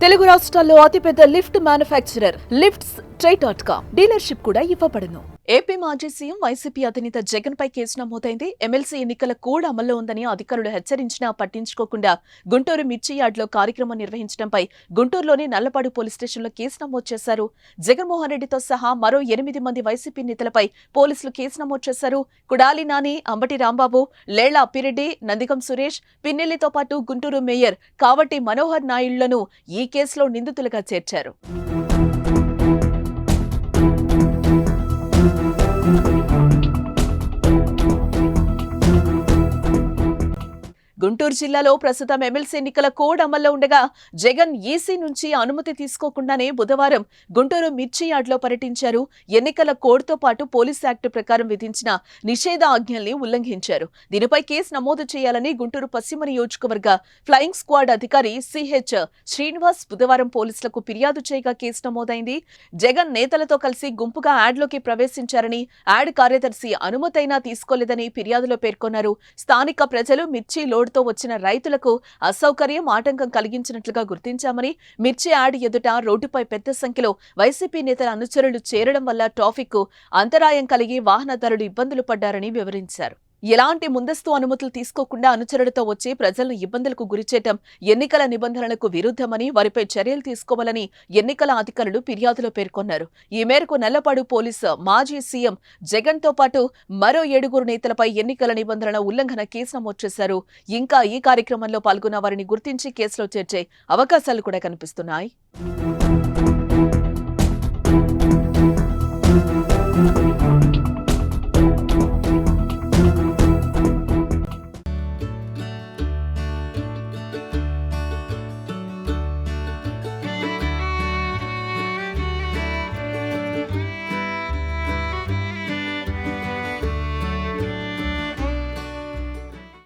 తెలుగు రాష్ట్రాల్లో అతిపెద్ద lift manufacturer lifts ట్రై.com dealership కూడా ఇవ్వబడును. ఏపీ మాజీ సీఎం వైసీపీ అధినేత జగన్ పై కేసు నమోదైంది. ఎమ్మెల్సీ ఎన్నికల కోడ్ అమల్లో ఉందని అధికారులు హెచ్చరించినా పట్టించుకోకుండా గుంటూరు మిర్చి యార్డ్లో కార్యక్రమం నిర్వహించడంపై గుంటూరులోని నల్లపాడు పోలీస్ స్టేషన్లో కేసు నమోదు చేశారు. జగన్మోహన్ రెడ్డితో సహా మరో 8 మంది వైసీపీ నేతలపై పోలీసులు కేసు నమోదు చేశారు. కుడాలి నాని, అంబటి రాంబాబు, లేళ్ల అప్పిరెడ్డి, నందిగం సురేష్, పిన్నెల్లితో పాటు గుంటూరు మేయర్ కావటి మనోహర్ నాయుళ్లను ఈ కేసులో నిందితులుగా చేర్చారు. గుంటూరు జిల్లాలో ప్రస్తుతం ఎమ్మెల్సీ ఎన్నికల కోడ్ అమల్లో ఉండగా జగన్ ఈసీ నుంచి అనుమతి తీసుకోకుండానే బుధవారం గుంటూరు మిర్చి యార్డ్లో పర్యటించారు. ఎన్నికల కోడ్తో పాటు పోలీస్ యాక్ట్ ప్రకారం విధించిన నిషేధ ఆజ్ఞల్ని ఉల్లంఘించారు. దీనిపై కేసు నమోదు చేయాలని గుంటూరు పశ్చిమ నియోజకవర్గ ఫ్లయింగ్ స్క్వాడ్ అధికారి సిహెచ్ శ్రీనివాస్ బుధవారం పోలీసులకు ఫిర్యాదు చేయగా కేసు నమోదైంది. జగన్ నేతలతో కలిసి గుంపుగా యాడ్లోకి ప్రవేశించారని, యాడ్ కార్యదర్శి అనుమతైనా తీసుకోలేదని ఫిర్యాదులో పేర్కొన్నారు. స్థానిక ప్రజలు మిర్చి లోడ్ తో వచ్చిన రైతులకు అసౌకర్యం, ఆటంకం కలిగించినట్లుగా గుర్తించామని, మిర్చి యార్డ్ ఎదుట రోడ్డుపై పెద్ద సంఖ్యలో వైసీపీ నేతల అనుచరులు చేరడం వల్ల ట్రాఫిక్ కు అంతరాయం కలిగి వాహనదారులు ఇబ్బందులు పడ్డారని వివరించారు. ఎలాంటి ముందస్తు అనుమతులు తీసుకోకుండా అనుచరులతో వచ్చి ప్రజలను ఇబ్బందులకు గురిచేయటం ఎన్నికల నిబంధనలకు విరుద్ధమని, వారిపై చర్యలు తీసుకోవాలని ఎన్నికల అధికారులు ఫిర్యాదులో పేర్కొన్నారు. ఈ మేరకు నల్లపాడు పోలీసు మాజీ సీఎం జగన్ తో పాటు మరో 7 నేతలపై ఎన్నికల నిబంధనల ఉల్లంఘన కేసు నమోదు చేశారు. ఇంకా ఈ కార్యక్రమంలో పాల్గొన్న వారిని గుర్తించి కేసులో చేర్చే అవకాశాలు కూడా కనిపిస్తున్నాయి.